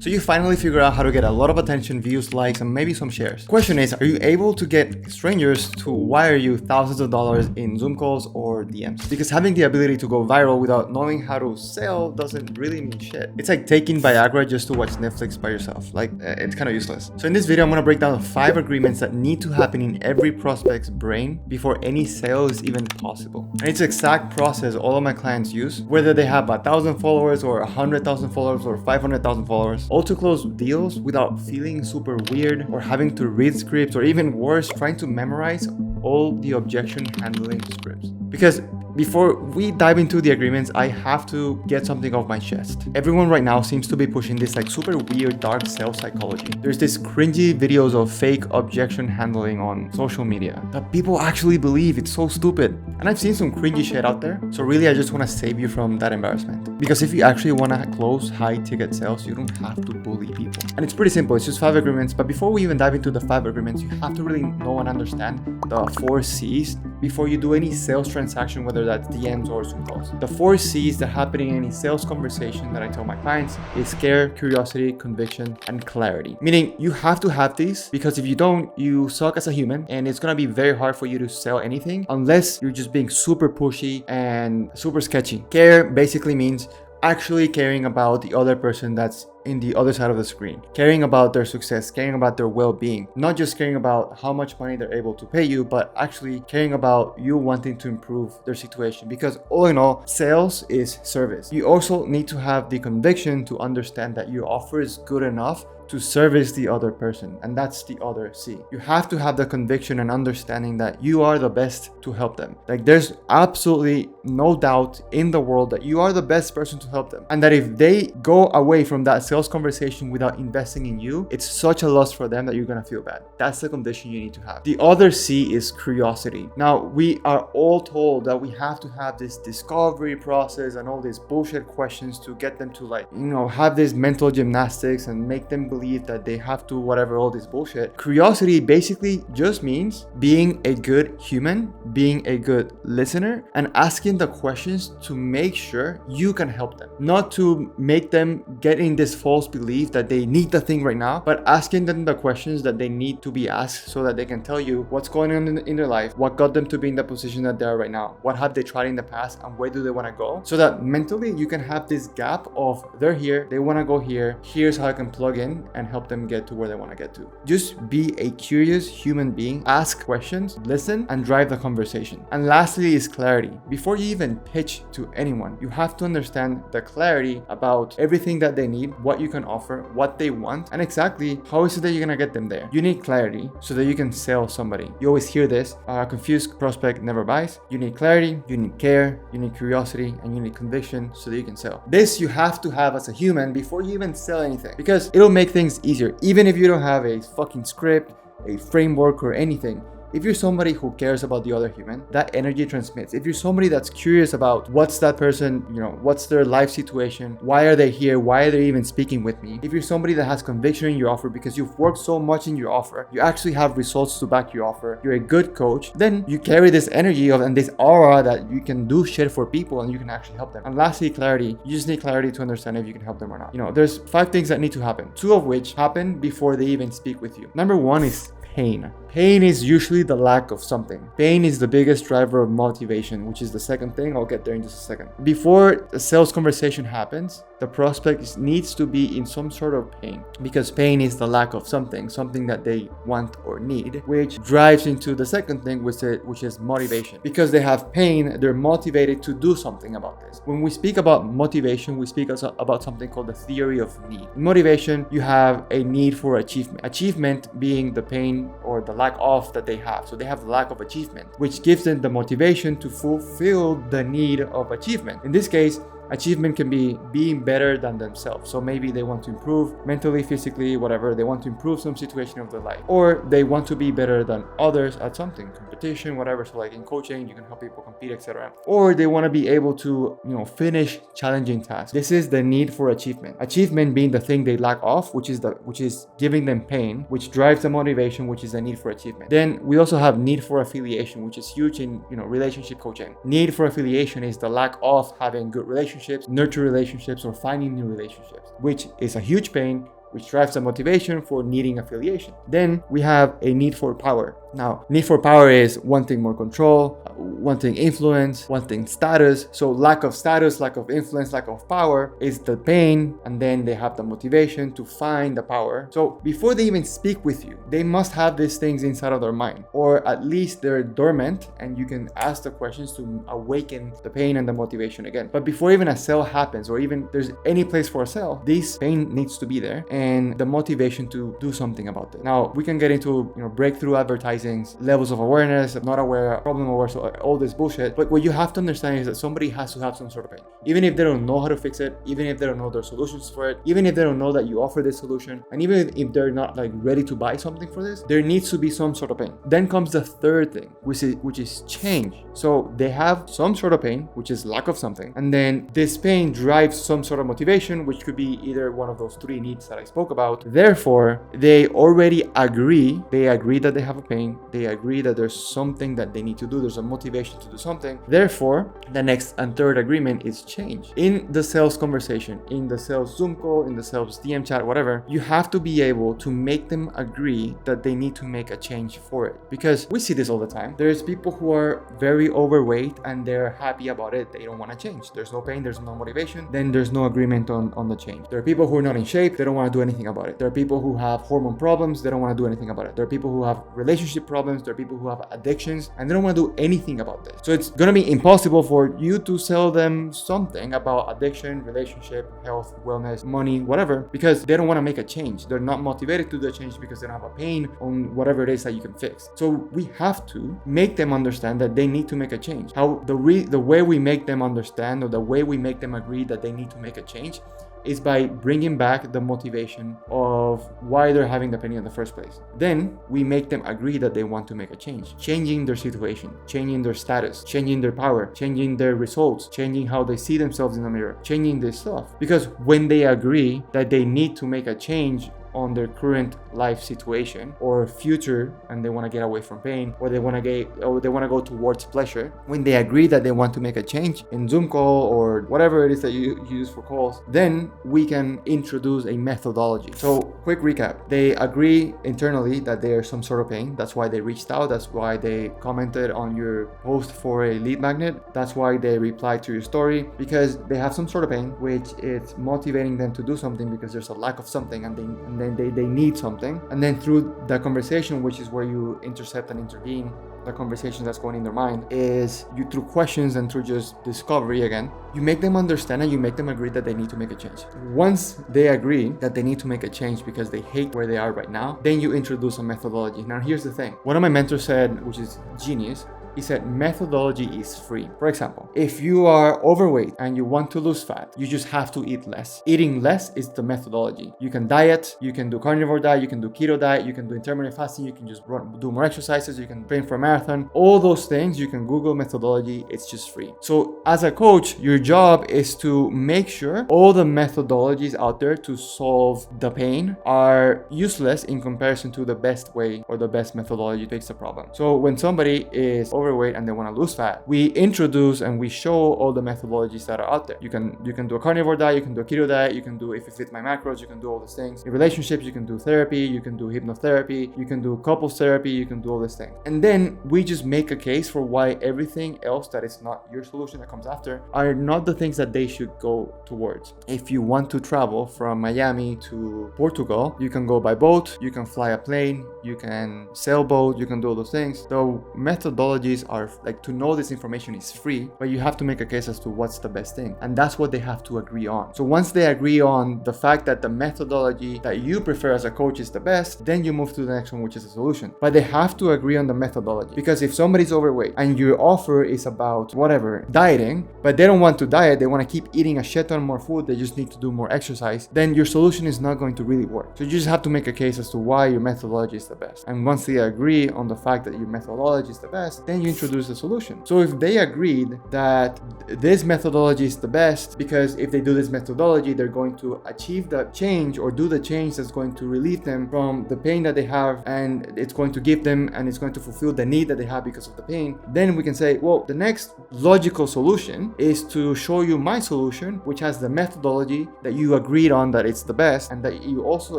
So you finally figure out how to get a lot of attention, views, likes, and maybe some shares. Question is, are you able to get strangers to wire you thousands of dollars in Zoom calls or DMs? Because having the ability to go viral without knowing how to sell doesn't really mean shit. It's like taking Viagra just to watch Netflix by yourself. Like, it's kind of useless. So in this video, I'm gonna break down the 5 agreements that need to happen in every prospect's brain before any sale is even possible. And it's the exact process all of my clients use, whether they have 1,000 followers or 100,000 followers or 500,000 followers, all to close deals without feeling super weird or having to read scripts, or even worse, trying to memorize all the objection handling scripts. Because before we dive into the agreements, I have to get something off my chest. Everyone right now seems to be pushing this like super weird dark sales psychology. There's this cringy videos of fake objection handling on social media that people actually believe. It's so stupid. And I've seen some cringy shit out there. So really, I just want to save you from that embarrassment. Because if you actually want to close high ticket sales, you don't have to bully people. And it's pretty simple. It's just 5 agreements. But before we even dive into the 5 agreements, you have to really know and understand the 4 C's before you do any sales transaction, whether that's DMs or Zoom calls. The 4 C's that happen in any sales conversation that I tell my clients is care, curiosity, conviction, and clarity. Meaning you have to have these, because if you don't, you suck as a human, and it's gonna be very hard for you to sell anything unless you're just being super pushy and super sketchy. Care basically means actually caring about the other person that's in the other side of the screen, caring about their success, caring about their well-being, not just caring about how much money they're able to pay you, but actually caring about you wanting to improve their situation. Because all in all, sales is service. You also need to have the conviction to understand that your offer is good enough to service the other person, and that's the other C. You have to have the conviction and understanding that you are the best to help them. Like, there's absolutely no doubt in the world that you are the best person to help them, and that if they go away from that sales conversation without investing in you, it's such a loss for them that you're gonna feel bad. That's the condition you need to have. The other C is curiosity. Now, we are all told that we have to have this discovery process and all these bullshit questions to get them to, like, have this mental gymnastics and make them believe that they have to whatever, all this bullshit. Curiosity basically just means being a good human, being a good listener, and asking the questions to make sure you can help them. Not to make them get in this false belief that they need the thing right now, but asking them the questions that they need to be asked so that they can tell you what's going on in their life, what got them to be in the position that they are right now, what have they tried in the past, and where do they want to go, so that mentally you can have this gap of they're here, they want to go here, here's how I can plug in and help them get to where they want to get to. Just be a curious human being, ask questions, listen, and drive the conversation. And lastly is clarity. Before you even pitch to anyone, you have to understand the clarity about everything that they need, what you can offer, what they want, and exactly how is it that you're gonna get them there. You need clarity so that you can sell somebody. You always hear this, a confused prospect never buys. You need clarity, you need care, you need curiosity, and you need conviction so that you can sell. This you have to have as a human before you even sell anything, because it'll make things easier. Even if you don't have a fucking script, a framework, or anything, if you're somebody who cares about the other human, that energy transmits. If you're somebody that's curious about what's that person, what's their life situation, why are they here, why are they even speaking with me? If you're somebody that has conviction in your offer because you've worked so much in your offer, you actually have results to back your offer, you're a good coach, then you carry this energy and this aura that you can do shit for people and you can actually help them. And lastly, clarity. You just need clarity to understand if you can help them or not. There's 5 things that need to happen, 2 of which happen before they even speak with you. Number 1 is pain. Pain is usually the lack of something. Pain is the biggest driver of motivation, which is the second thing. I'll get there in just a second. Before the sales conversation happens, the prospect needs to be in some sort of pain, because pain is the lack of something that they want or need, which drives into the second thing, which is motivation. Because they have pain, they're motivated to do something about this. When we speak about motivation, we speak also about something called the theory of need. In motivation, you have a need for achievement. Achievement being the pain or the lack of that they have. So they have the lack of achievement, which gives them the motivation to fulfill the need of achievement. In this case, achievement can be being better than themselves. So maybe they want to improve mentally, physically, whatever. They want to improve some situation of their life, or they want to be better than others at something, competition, whatever. So like in coaching, you can help people compete, etc. Or they want to be able to, finish challenging tasks. This is the need for achievement. Achievement being the thing they lack of, which is giving them pain, which drives the motivation, which is the need for achievement. Then we also have need for affiliation, which is huge in relationship coaching. Need for affiliation is the lack of having good relationships relationships, nurture relationships, or finding new relationships, which is a huge pain, which drives the motivation for needing affiliation. Then we have a need for power. Now, need for power is wanting more control, wanting influence, wanting status. So lack of status, lack of influence, lack of power is the pain, and then they have the motivation to find the power. So before they even speak with you, they must have these things inside of their mind, or at least they're dormant, and you can ask the questions to awaken the pain and the motivation again. But before even a sale happens, or even there's any place for a sale, this pain needs to be there and the motivation to do something about it. Now, we can get into breakthrough advertising, levels of awareness, not aware, problem aware, so all this bullshit. But what you have to understand is that somebody has to have some sort of pain. Even if they don't know how to fix it, even if they don't know their solutions for it, even if they don't know that you offer this solution, and even if they're not ready to buy something for this, there needs to be some sort of pain. Then comes the third thing, which is change. So they have some sort of pain, which is lack of something. And then this pain drives some sort of motivation, which could be either one of those three needs that I spoke about. Therefore, they already agree. They agree that they have a pain. They agree that there's something that they need to do. There's a motivation to do something. Therefore, the next and third agreement is change. In the sales conversation, in the sales Zoom call, in the sales DM chat, whatever, you have to be able to make them agree that they need to make a change for it. Because we see this all the time. There's people who are very overweight and they're happy about it. They don't want to change. There's no pain, there's no motivation. Then there's no agreement on the change. There are people who are not in shape. They don't want to do anything about it. There are people who have hormone problems. They don't want to do anything about it. There are people who have relationship problems. There are people who have addictions and they don't want to do anything about this. So it's going to be impossible for you to sell them something about addiction, relationship, health, wellness, money, whatever, because they don't want to make a change. They're not motivated to do a change because they don't have a pain on whatever it is that you can fix. So we have to make them understand that they need to make a change. How the way we make them understand, or the way we make them agree that they need to make a change, is by bringing back the motivation of why they're having the pain in the first place. Then we make them agree that they want to make a change, changing their situation, changing their status, changing their power, changing their results, changing how they see themselves in the mirror, changing this stuff. Because when they agree that they need to make a change on their current life situation or future, and they want to get away from pain, or they want to go towards pleasure, when they agree that they want to make a change in Zoom call or whatever it is that you use for calls, then we can introduce a methodology. So quick recap, they agree internally that there's some sort of pain. That's why they reached out. That's why they commented on your post for a lead magnet. That's why they replied to your story, because they have some sort of pain, which is motivating them to do something because there's a lack of something, and then they need something. And then through the conversation, which is where you intercept and intervene, the conversation that's going in their mind, is you, through questions and through just discovery again, you make them understand and you make them agree that they need to make a change. Once they agree that they need to make a change because they hate where they are right now, then you introduce a methodology. Now here's the thing. One of my mentors said, which is genius, he said methodology is free. For example, if you are overweight and you want to lose fat, you just have to eat less. Eating less is the methodology. You can diet, you can do carnivore diet, you can do keto diet, you can do intermittent fasting, you can just do more exercises, you can train for a marathon. All those things, you can Google methodology, it's just free. So as a coach, your job is to make sure all the methodologies out there to solve the pain are useless in comparison to the best way or the best methodology to fix the problem. So when somebody is overweight and they want to lose fat, we introduce and we show all the methodologies that are out there. You can do a carnivore diet, you can do a keto diet, you can do If You Fit My Macros, you can do all these things. In relationships, you can do therapy, you can do hypnotherapy, you can do couples therapy, you can do all these things. And then we just make a case for why everything else that is not your solution that comes after are not the things that they should go towards. If you want to travel from Miami to Portugal, you can go by boat, you can fly a plane, you can sailboat, you can do all those things. The methodologies are to know this information is free, but you have to make a case as to what's the best thing. And that's what they have to agree on. So once they agree on the fact that the methodology that you prefer as a coach is the best, then you move to the next one, which is a solution. But they have to agree on the methodology, because if somebody's overweight and your offer is about whatever, dieting, but they don't want to diet, they want to keep eating a shit ton more food, they just need to do more exercise, then your solution is not going to really work. So you just have to make a case as to why your methodology is the best. And once they agree on the fact that your methodology is the best, then you introduce a solution. So if they agreed that this methodology is the best because if they do this methodology, they're going to achieve the change or do the change that's going to relieve them from the pain that they have, and it's going to give them and it's going to fulfill the need that they have because of the pain, then we can say, well, the next logical solution is to show you my solution, which has the methodology that you agreed on that it's the best, and that you also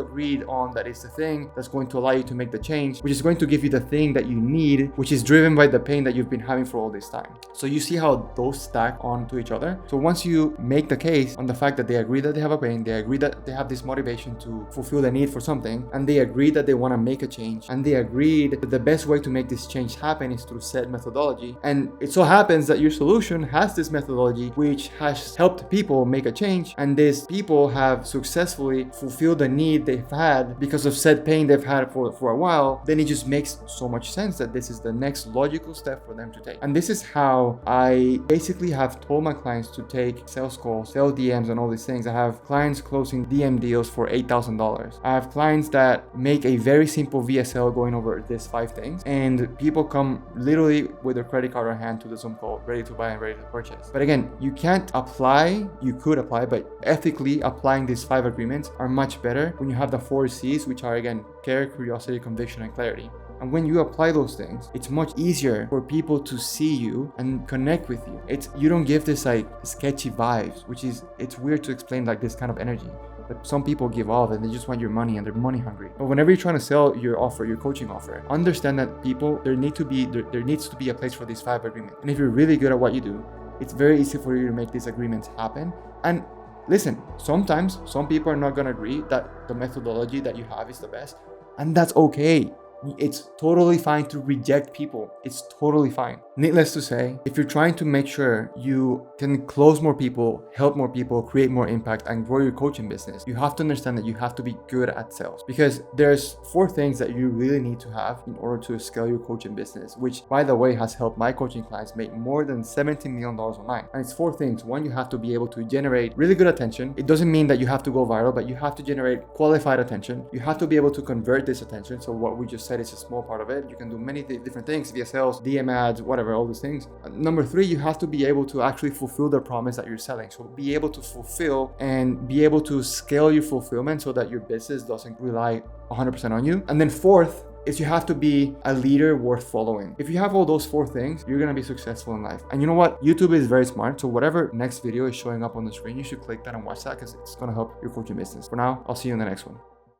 agreed on that it's the thing that's going to allow you to make the change, which is going to give you the thing that you need, which is driven by the pain that you've been having for all this time. So you see how those stack onto each other. So once you make the case on the fact that they agree that they have a pain, they agree that they have this motivation to fulfill the need for something, and they agree that they want to make a change, and they agreed that the best way to make this change happen is through said methodology, and it so happens that your solution has this methodology which has helped people make a change, and these people have successfully fulfilled the need they've had because of said pain they've had for a while, then it just makes so much sense that this is the next logical step for them to take. And this is how I basically have told my clients to take sales calls, sell DMs, and all these things. I have clients closing DM deals for $8,000. I have clients that make a very simple VSL going over these 5 things, and people come literally with their credit card in hand to the Zoom call, ready to buy and ready to purchase. But again, you can't apply, you could apply, but ethically applying these 5 agreements are much better when you have the 4 C's, which are again, care, curiosity, conviction, and clarity. And when you apply those things, it's much easier for people to see you and connect with you. You don't give this like sketchy vibes, which is, it's weird to explain like this kind of energy that some people give off, and they just want your money and they're money hungry. But whenever you're trying to sell your offer, your coaching offer, understand that people, there needs to be a place for these 5 agreements. And if you're really good at what you do, it's very easy for you to make these agreements happen. And listen, sometimes some people are not going to agree that the methodology that you have is the best, and that's okay. It's totally fine to reject people. It's totally fine. Needless to say, if you're trying to make sure you can close more people, help more people, create more impact, and grow your coaching business, you have to understand that you have to be good at sales, because there's 4 things that you really need to have in order to scale your coaching business, which by the way has helped my coaching clients make more than $17 million online. And it's 4 things. 1, you have to be able to generate really good attention. It doesn't mean that you have to go viral, but you have to generate qualified attention. You have to be able to convert this attention. So what we just said is a small part of it. You can do many different things via sales, DM ads, whatever, all these things. Number 3, you have to be able to actually fulfill the promise that you're selling. So be able to fulfill and be able to scale your fulfillment so that your business doesn't rely 100% on you. And then 4th is you have to be a leader worth following. If you have all those 4 things, you're gonna be successful in life. And you know what? YouTube is very smart. So whatever next video is showing up on the screen, you should click that and watch that, because it's gonna help your coaching business. For now, I'll see you in the next one.